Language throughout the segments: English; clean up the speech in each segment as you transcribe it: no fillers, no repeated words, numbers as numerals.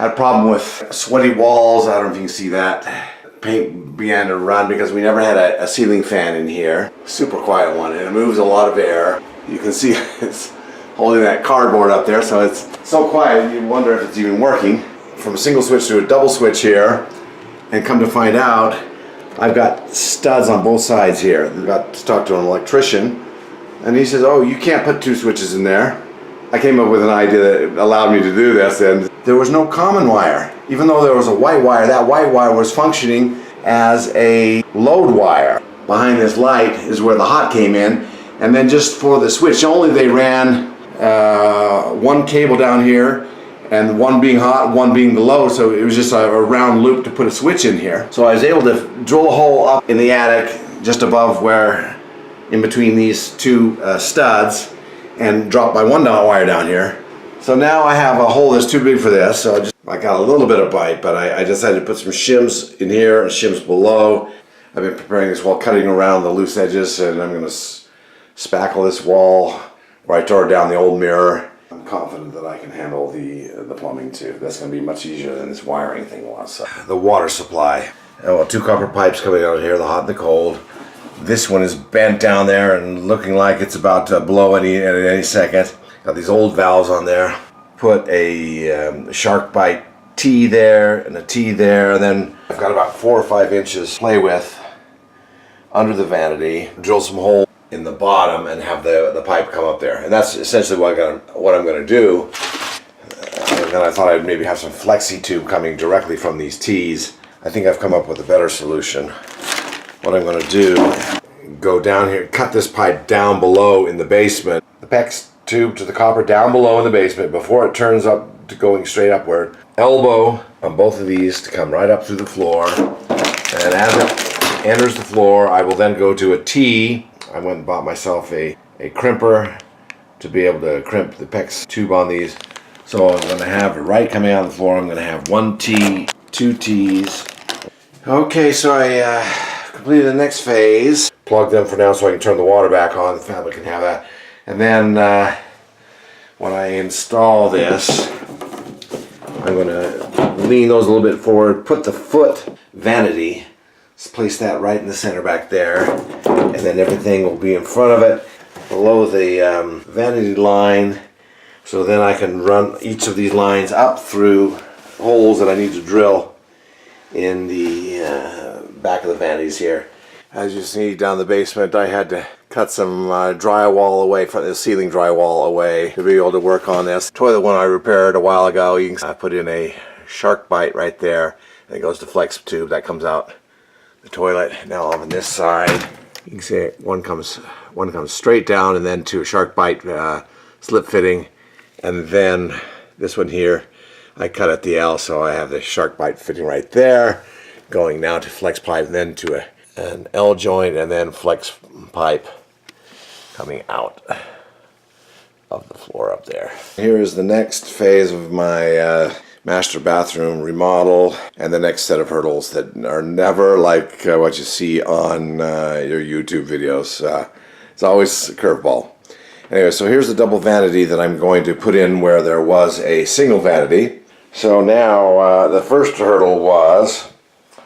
Had a problem with sweaty walls. I don't know if you can see that. Paint began to run because we never had a ceiling fan in here. Super quiet one, and it moves a lot of air. You can see it's holding that cardboard up there, so it's so quiet you wonder if it's even working. From a single switch to a double switch here, and come to find out, I've got studs on both sides here. I got to talk to an electrician, and he says, oh, you can't put two switches in there. I came up with an idea that allowed me to do this, and there was no common wire. Even though there was a white wire, that white wire was functioning as a load wire. Behind this light is where the hot came in, and then just for the switch only, they ran one cable down here, and one being hot, one being the low, so it was just a round loop to put a switch in here. So I was able to drill a hole up in the attic, just above where, in between these two studs, and drop my 1-dot wire down here. So now I have a hole that's too big for this, so I got a little bit of bite, but I decided to put some shims in here and shims below. I've been preparing this while cutting around the loose edges, and I'm going to spackle this wall where I tore down the old mirror. I'm confident that I can handle the plumbing too. That's going to be much easier than this wiring thing was. So, the water supply. Well, 2 copper pipes coming out of here, the hot and the cold. This one is bent down there and looking like it's about to blow at any second. Got these old valves on there. Put a shark bite T there and a T there, and then I've got about 4 or 5 inches to play with under the vanity. Drill some hole in the bottom and have the pipe come up there, and that's essentially what I'm going to do. And then I thought I'd maybe have some flexi tube coming directly from these T's. I think I've come up with a better solution. What I'm going to do, go down here, cut this pipe down below in the basement. The PEX tube to the copper down below in the basement before it turns up to going straight upward. Elbow on both of these to come right up through the floor. And as it enters the floor, I will then go to a T. I went and bought myself a crimper to be able to crimp the PEX tube on these. So I'm going to have right coming out of the floor, I'm going to have 1 T, 2 T's. Okay, so I completed the next phase. Plug them for now so I can turn the water back on. The family can have that. And then when I install this, I'm going to lean those a little bit forward, put the foot vanity, place that right in the center back there, and then everything will be in front of it below the vanity line, so then I can run each of these lines up through holes that I need to drill in the back of the vanities here. As you see down the basement, I had to cut some drywall away from the ceiling drywall away to be able to work on this. Toilet one I repaired a while ago, you can put in a shark bite right there, and it goes to flex tube that comes out the toilet. Now on this side, you can see one comes straight down, and then to a shark bite slip fitting, and then this one here I cut at the L, so I have the shark bite fitting right there, going now to flex pipe, and then to an L joint, and then flex pipe coming out of the floor up there. Here is the next phase of my master bathroom remodel, and the next set of hurdles that are never like what you see on your YouTube videos. It's always a curveball. Anyway, so here's the double vanity that I'm going to put in where there was a single vanity. So now the first hurdle was,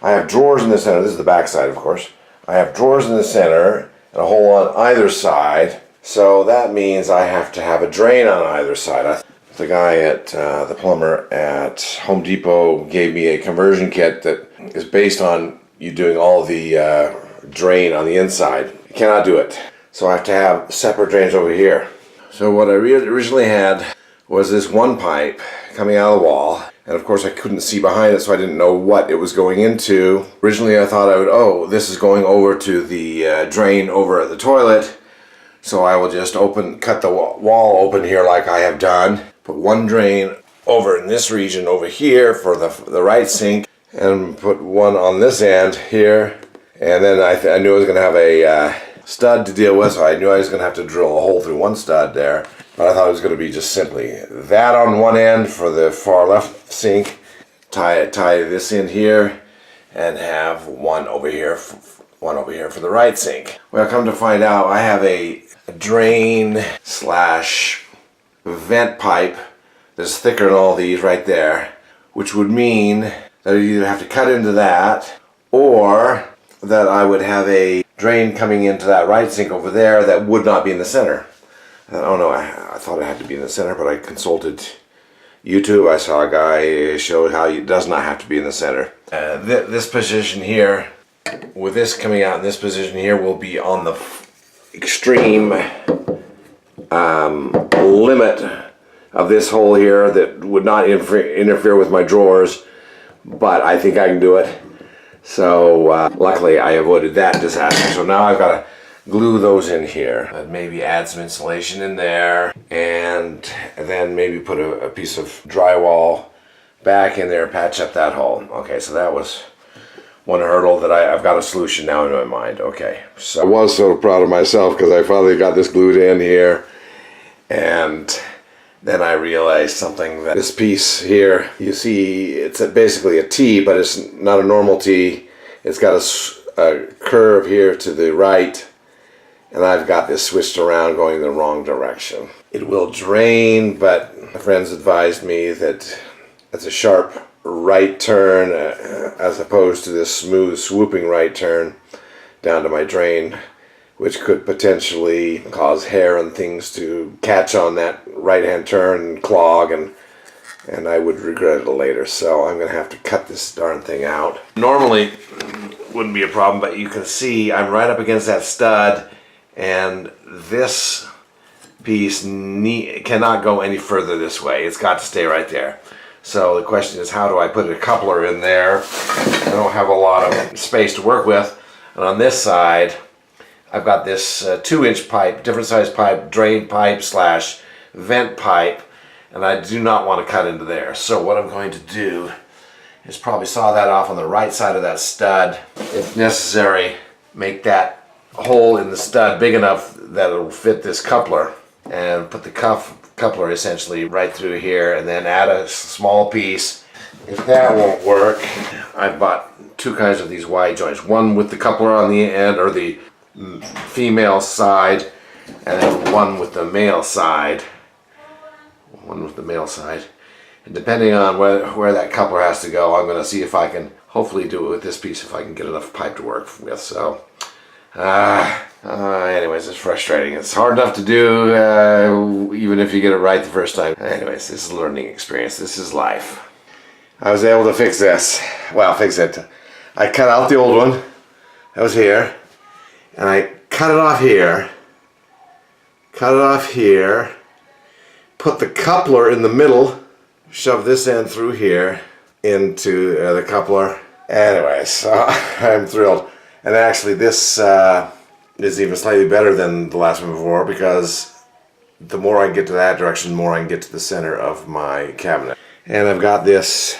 I have drawers in the center. This is the back side, of course. I have drawers in the center and a hole on either side. So that means I have to have a drain on either side. The guy at the plumber at Home Depot gave me a conversion kit that is based on you doing all the drain on the inside. You cannot do it. So I have to have separate drains over here. So what I originally had was this one pipe coming out of the wall, and of course I couldn't see behind it, so I didn't know what it was going into. Originally I thought this is going over to the drain over at the toilet, so I will just cut the wall open here like I have done, put one drain over in this region over here for the right sink, and put one on this end here, and then I knew I was going to have a stud to deal with, so I knew I was going to have to drill a hole through one stud there. But I thought it was going to be just simply that on one end for the far left sink, tie this in here, and have one over here for the right sink. Well, come to find out, I have a drain / vent pipe that's thicker than all these right there, which would mean that I'd either have to cut into that, or that I would have a drain coming into that right sink over there that would not be in the center. Oh no, I thought it had to be in the center, but I consulted YouTube. I saw a guy show how it does not have to be in the center. This position here, with this coming out in this position here, will be on the extreme limit of this hole here that would not interfere with my drawers, but I think I can do it. So luckily I avoided that disaster. So now I've got to glue those in here. I'd maybe add some insulation in there, and then maybe put a piece of drywall back in there, patch up that hole. Okay, so that was one hurdle that I've got a solution now in my mind. Okay, so I was so proud of myself because I finally got this glued in here, and then I realized something, that this piece here, you see it's basically a T, but it's not a normal T. It's got a curve here to the right, and I've got this switched around going the wrong direction. It will drain, but my friends advised me that it's a sharp right turn as opposed to this smooth swooping right turn down to my drain, which could potentially cause hair and things to catch on that right hand turn and clog, and I would regret it later. So I'm gonna have to cut this darn thing out. Normally wouldn't be a problem, but you can see I'm right up against that stud, and this piece cannot go any further this way. It's got to stay right there. So the question is, how do I put a coupler in there? I don't have a lot of space to work with. And on this side, I've got this 2-inch pipe, different size pipe, drain pipe slash vent pipe, and I do not want to cut into there. So what I'm going to do is probably saw that off on the right side of that stud. If necessary, make that hole in the stud big enough that it'll fit this coupler, and put the coupler essentially right through here, and then add a small piece. If that won't work, I've bought two kinds of these wide joints, one with the coupler on the end, or the female side, and then one with the male side. And depending on where that coupler has to go, I'm going to see if I can hopefully do it with this piece, if I can get enough pipe to work with. So anyways, it's frustrating. It's hard enough to do even if you get it right the first time. Anyways, this is a learning experience. This is life. I was able to fix this. Well, fix it. I cut out the old one that was here, and I cut it off here, put the coupler in the middle, shove this end through here into the coupler. Anyways, so I'm thrilled. And actually this is even slightly better than the last one before, because the more I get to that direction, the more I can get to the center of my cabinet. And I've got this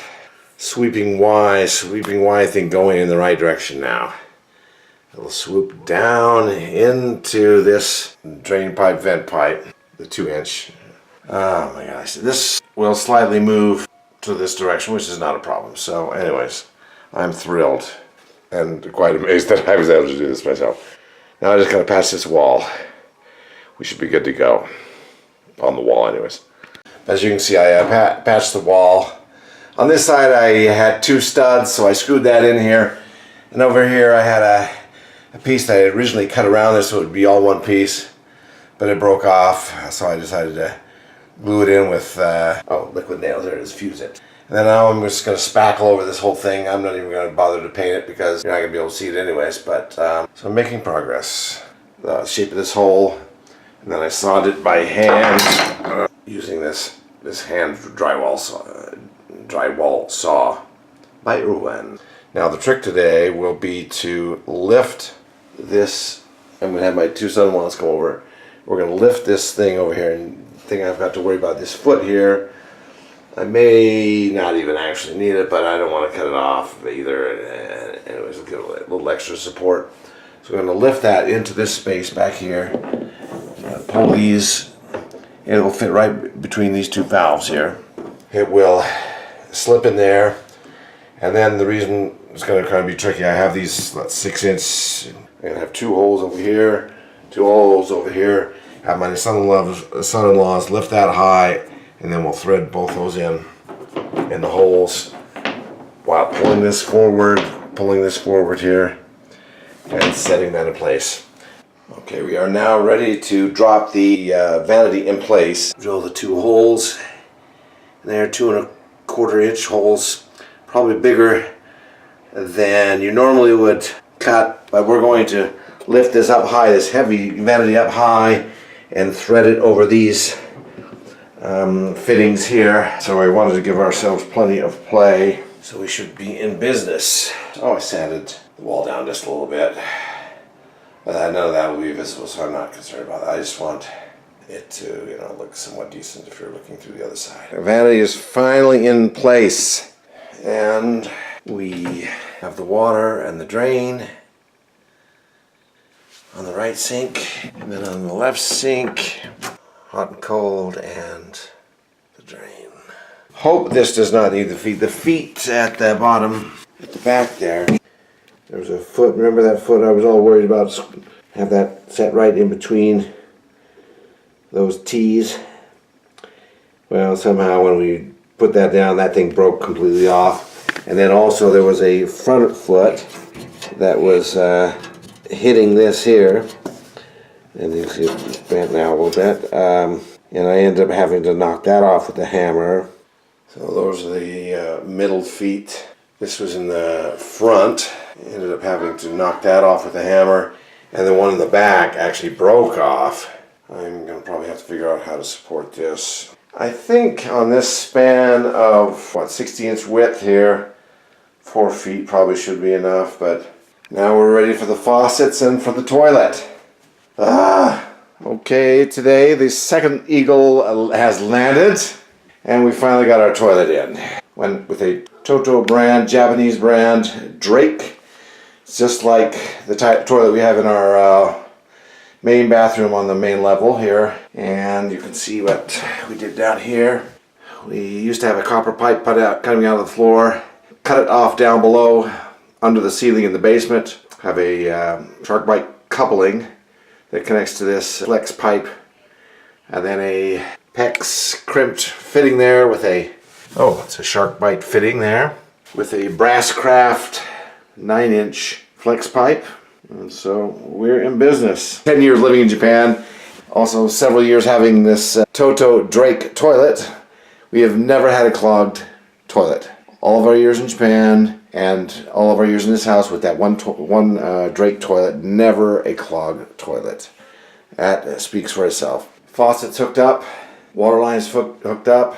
sweeping Y thing going in the right direction now. It'll swoop down into this drain pipe, vent pipe, the 2-inch. Oh my gosh, this will slightly move to this direction, which is not a problem. So anyways, I'm thrilled and quite amazed that I was able to do this myself. Now I just gotta patch this wall. We should be good to go. On the wall anyways. As you can see, I patched the wall. On this side I had 2 studs, so I screwed that in here. And over here I had a piece that I originally cut around this so it would be all one piece, but it broke off, so I decided to glue it in with liquid nails. There it is, fuse it. And then now I'm just going to spackle over this whole thing. I'm not even going to bother to paint it because you're not going to be able to see it anyways, but so I'm making progress. The shape of this hole, and then I sawed it by hand using this hand drywall saw by Irwin. Now the trick today will be to lift this. I'm going to have my 2 son-in-laws come over. We're going to lift this thing over here, and the thing I've got to worry about, this foot here, I may not even actually need it, but I don't want to cut it off either. Anyways, we'll give it a little extra support. So we're going to lift that into this space back here, pull these, and it will fit right between these 2 valves here. It will slip in there, and then the reason it's going to kind of be tricky, I have these 6-inch, I'm going to have 2 holes over here, 2 holes over here. Have my son-in-laws lift that high, and then we'll thread both those in in the holes while pulling this forward here, and setting that in place. Okay, we are now ready to drop the vanity in place. Drill the 2 holes. And they're 2 1/4 inch holes, probably bigger than you normally would cut, but we're going to lift this up high, this heavy vanity up high, and thread it over these fittings here. So I wanted to give ourselves plenty of play, so we should be in business. Oh, I sanded the wall down just a little bit, but none of that will be visible, so I'm not concerned about that. I just want it to, you know, look somewhat decent if you're looking through the other side. The vanity is finally in place, and we have the water and the drain on the right sink, and then on the left sink, hot and cold, and the drain. Hope this does not need the feet. The feet at the bottom, at the back there, there's a foot. Remember that foot I was all worried about? Have that set right in between those T's. Well, somehow when we put that down, that thing broke completely off. And then also there was a front foot that was hitting this here, and you see it's bent now a little bit, and I ended up having to knock that off with a hammer. So those are the middle feet. This was in the front. Ended up having to knock that off with a hammer, and the one in the back actually broke off. I'm going to probably have to figure out how to support this. I think on this span of, what, 60-inch width here, 4 feet probably should be enough, but now we're ready for the faucets and for the toilet. Okay, today the second eagle has landed, and we finally got our toilet in. Went with a Toto brand, Japanese brand, Drake. It's just like the toilet we have in our main bathroom on the main level here, and you can see what we did down here. We used to have a copper pipe coming out of the floor, cut it off down below under the ceiling in the basement, have a shark bite coupling that connects to this flex pipe, and then a PEX crimped fitting there with a, it's a shark bite fitting there with a Brasscraft 9-inch flex pipe. And so we're in business. 10 years living in Japan, also several years having this Toto Drake toilet. We have never had a clogged toilet. All of our years in Japan and all of our years in this house with that one Drake toilet, never a clogged toilet. That speaks for itself. Faucets hooked up, water lines hooked up,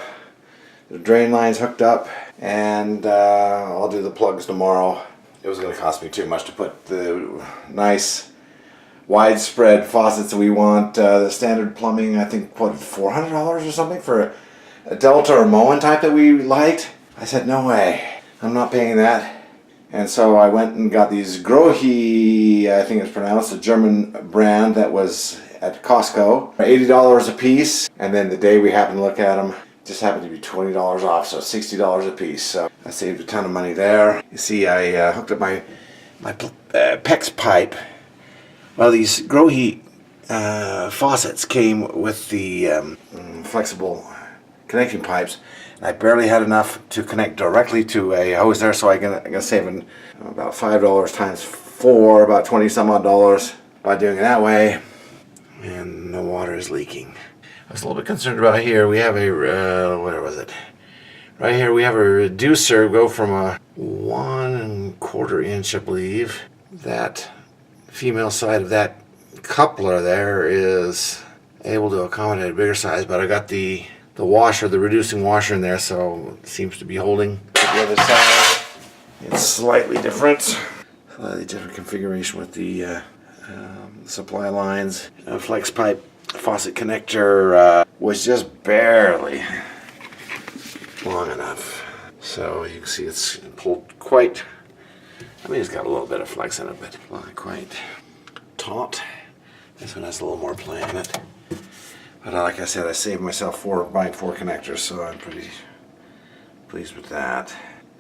the drain lines hooked up, and I'll do the plugs tomorrow. It was going to cost me too much to put the nice widespread faucets that we want. The standard plumbing, I think, what, $400 or something for a Delta or Moen type that we liked. I said, no way, I'm not paying that. And so I went and got these Grohe, I think it's pronounced, a German brand that was at Costco, $80 a piece. And then the day we happened to look at them, just happened to be $20 off, so $60 a piece. So I saved a ton of money there. You see, I hooked up my PEX pipe. Well, these Grohe faucets came with the flexible connection pipes. And I barely had enough to connect directly to a hose there, so I can save about $5 times 4, about 20 some odd dollars by doing it that way. And the water is leaking. I was a little bit concerned about here. We have a, where was it? Right here we have a reducer, go from a 1 1/4 inch, I believe. That female side of that coupler there is able to accommodate a bigger size, but I got the washer, the reducing washer in there, so it seems to be holding. The other side, it's slightly different configuration with the supply lines. Flex pipe faucet connector was just barely long enough, so you can see it's pulled quite, I mean, it's got a little bit of flex in it, but not quite taut. This one has a little more play in it, but like I said, I saved myself buying 4 connectors, so I'm pretty pleased with that.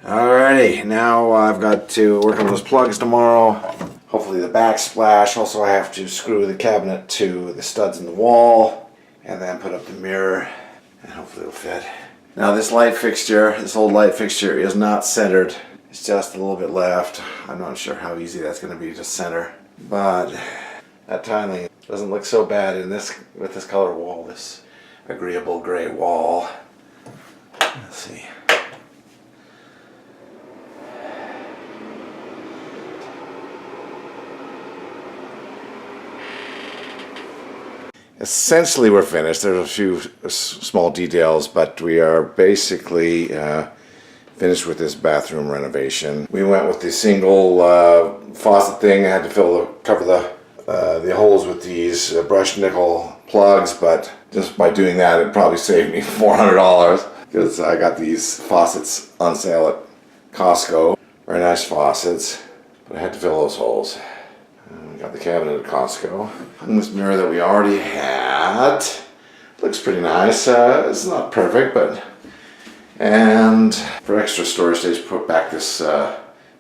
Alrighty, now I've got to work on those plugs tomorrow. Hopefully the backsplash. Also, I have to screw the cabinet to the studs in the wall and then put up the mirror, and hopefully it'll fit. Now this light fixture, this old light fixture is not centered. It's just a little bit left. I'm not sure how easy that's going to be to center, but that tiling doesn't look so bad in this with this color wall, this agreeable gray wall. Let's see. Essentially we're finished. There's a few small details, but we are basically finished with this bathroom renovation. We went with the single faucet thing. I had to cover the holes with these brushed nickel plugs, but just by doing that it probably saved me $400 because I got these faucets on sale at Costco. Very nice faucets, but I had to fill those holes. Got the cabinet at Costco. Hung this mirror that we already had. Looks pretty nice. It's not perfect, but... And for extra storage space, put back this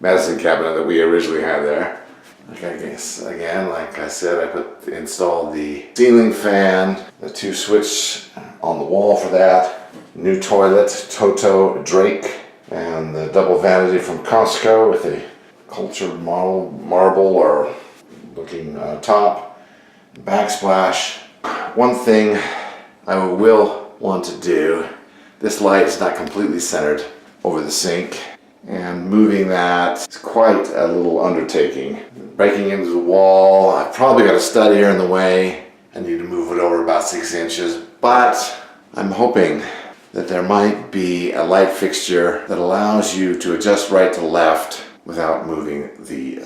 medicine cabinet that we originally had there. Okay, I guess, again, like I said, installed the ceiling fan, the 2 switch on the wall for that, new toilet, Toto Drake, and the double vanity from Costco with a cultured marble or looking top, backsplash. One thing I will want to do, this light is not completely centered over the sink, and moving that is quite a little undertaking. Breaking into the wall, I've probably got a stud here in the way. I need to move it over about 6 inches, but I'm hoping that there might be a light fixture that allows you to adjust right to left without moving the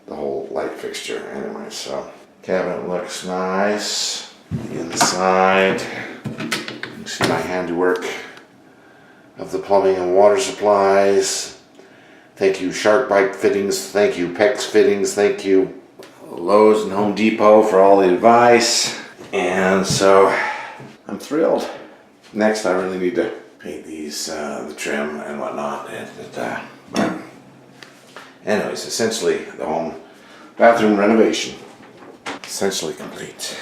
whole light fixture. Anyway, so cabinet looks nice. The inside, you can see my handiwork of the plumbing and water supplies. Thank you SharkBite Fittings, thank you PEX Fittings, thank you Lowe's and Home Depot for all the advice. And so I'm thrilled. Next I really need to paint these, the trim and whatnot. But anyways, essentially the home bathroom renovation essentially complete.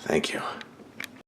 Thank you.